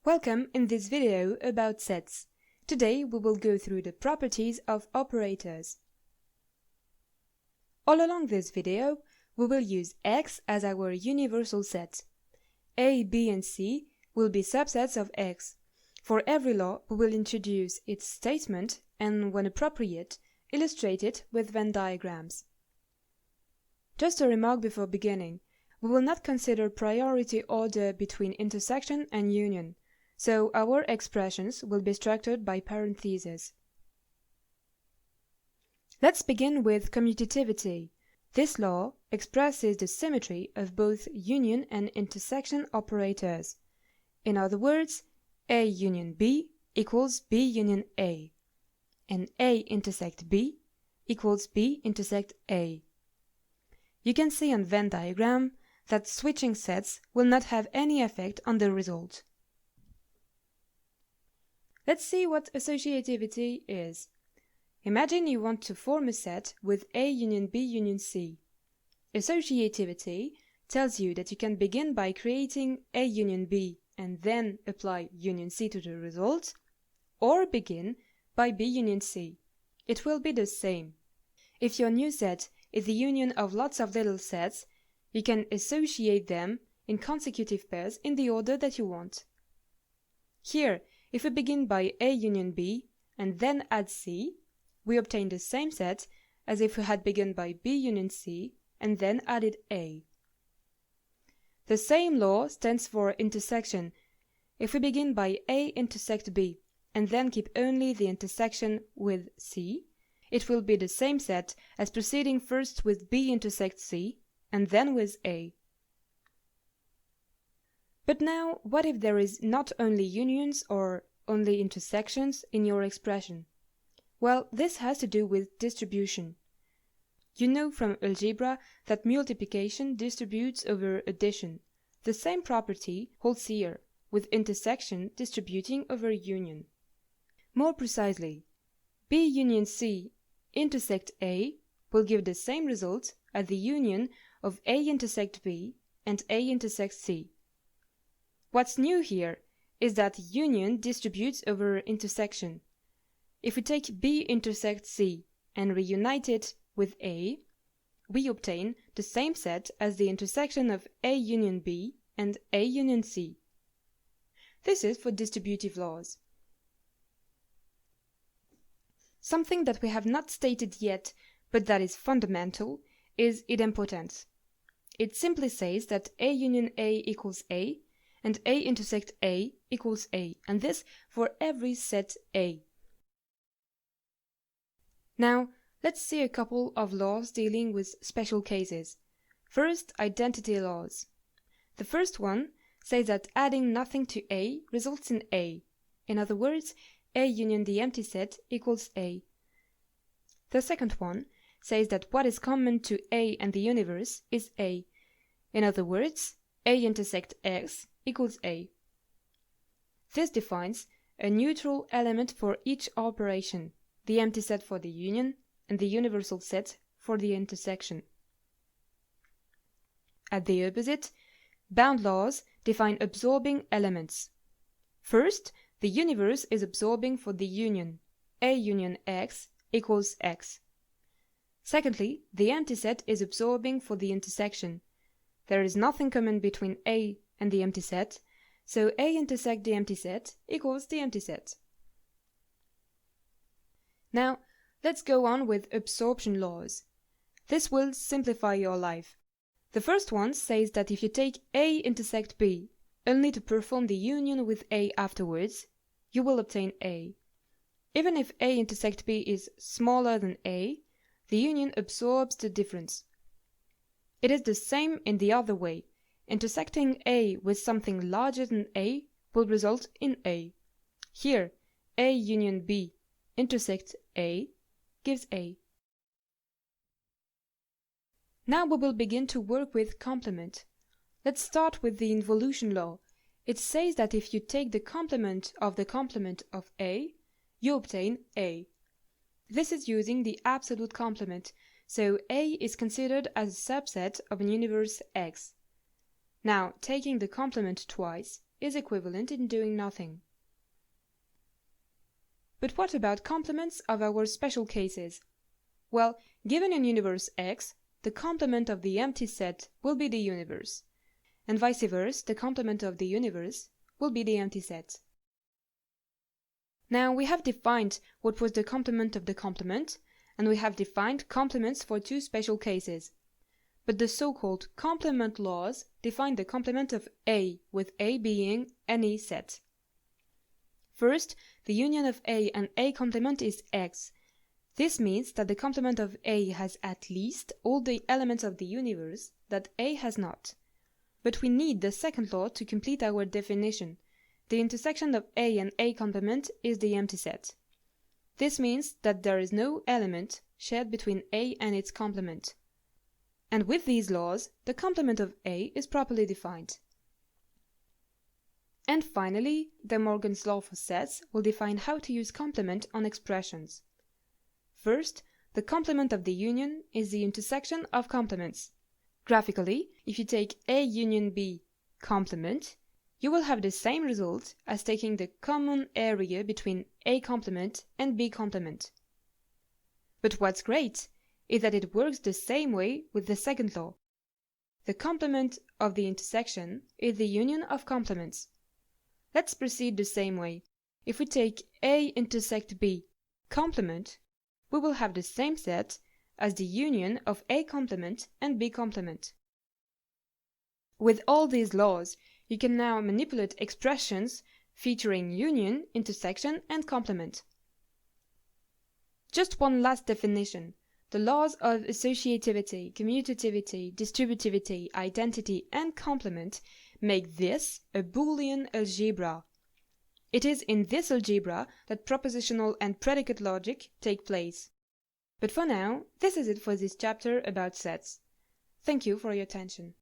Welcome in this video about sets. Today we will go through the properties of operators. All along this video, we will use X as our universal set. A, B, and C will be subsets of X. For every law, we will introduce its statement and, when appropriate, illustrate it with Venn diagrams. Just a remark before beginning. We will not consider priority order between intersection and union, so our expressions will be structured by parentheses. Let's begin with commutativity. This law expresses the symmetry of both union and intersection operators. In other words, A union B equals B union A, and A intersect B equals B intersect A. You can see on Venn diagram that switching sets will not have any effect on the result. Let's see what associativity is. Imagine you want to form a set with A union B union C. Associativity tells you that you can begin by creating A union B and then apply union C to the result, or begin by B union C. It will be the same. If your new set is the union of lots of little sets, you can associate them in consecutive pairs in the order that you want. Here, if we begin by A union B and then add C, we obtain the same set as if we had begun by B union C and then added A. The same law stands for intersection. If we begin by A intersect B and then keep only the intersection with C, it will be the same set as proceeding first with B intersect C and then with A. But now, what if there is not only unions or only intersections in your expression? Well, this has to do with distribution. You know from algebra that multiplication distributes over addition. The same property holds here, with intersection distributing over union. More precisely, B union C intersect A will give the same result as the union of A intersect B and A intersect C. What's new here is that union distributes over intersection. If we take B intersect C and reunite it with A, we obtain the same set as the intersection of A union B and A union C. This is for distributive laws. Something that we have not stated yet, but that is fundamental, is idempotent. It simply says that A union A equals A, and A intersect A equals A, and this for every set A. Now, let's see a couple of laws dealing with special cases. First, identity laws. The first one says that adding nothing to A results in A. In other words, A union the empty set equals A. The second one says that what is common to A and the universe is A. In other words, A intersect X equals A. This defines a neutral element for each operation, the empty set for the union and the universal set for the intersection. At the opposite, bound laws define absorbing elements. First, the universe is absorbing for the union, A union X equals X. Secondly, the empty set is absorbing for the intersection. There is nothing common between A and the empty set, so A intersect the empty set equals the empty set. Now, let's go on with absorption laws. This will simplify your life. The first one says that if you take A intersect B only to perform the union with A afterwards, you will obtain A. Even if A intersect B is smaller than A, the union absorbs the difference. It is the same in the other way. Intersecting A with something larger than A will result in A. Here, A union B intersect A gives A. Now we will begin to work with complement. Let's start with the involution law. It says that if you take the complement of A, you obtain A. This is using the absolute complement, so A is considered as a subset of an universe X. Now, taking the complement twice, is equivalent in doing nothing. But what about complements of our special cases? Well, given an universe X, the complement of the empty set will be the universe, and vice versa, the complement of the universe will be the empty set. Now we have defined what was the complement of the complement, and we have defined complements for two special cases. But the so-called complement laws define the complement of A, with A being any set. First, the union of A and A complement is X. This means that the complement of A has at least all the elements of the universe that A has not. But we need the second law to complete our definition. The intersection of A and A complement is the empty set. This means that there is no element shared between A and its complement. And with these laws, the complement of A is properly defined. And finally, De Morgan's law for sets will define how to use complement on expressions. First, the complement of the union is the intersection of complements. Graphically, if you take A union B complement, you will have the same result as taking the common area between A complement and B complement. But what's great is that it works the same way with the second law. The complement of the intersection is the union of complements. Let's proceed the same way. If we take A intersect B complement, we will have the same set as the union of A complement and B complement. With all these laws, you can now manipulate expressions featuring union, intersection, and complement. Just one last definition. The laws of associativity, commutativity, distributivity, identity, and complement make this a Boolean algebra. It is in this algebra that propositional and predicate logic take place. But for now, this is it for this chapter about sets. Thank you for your attention.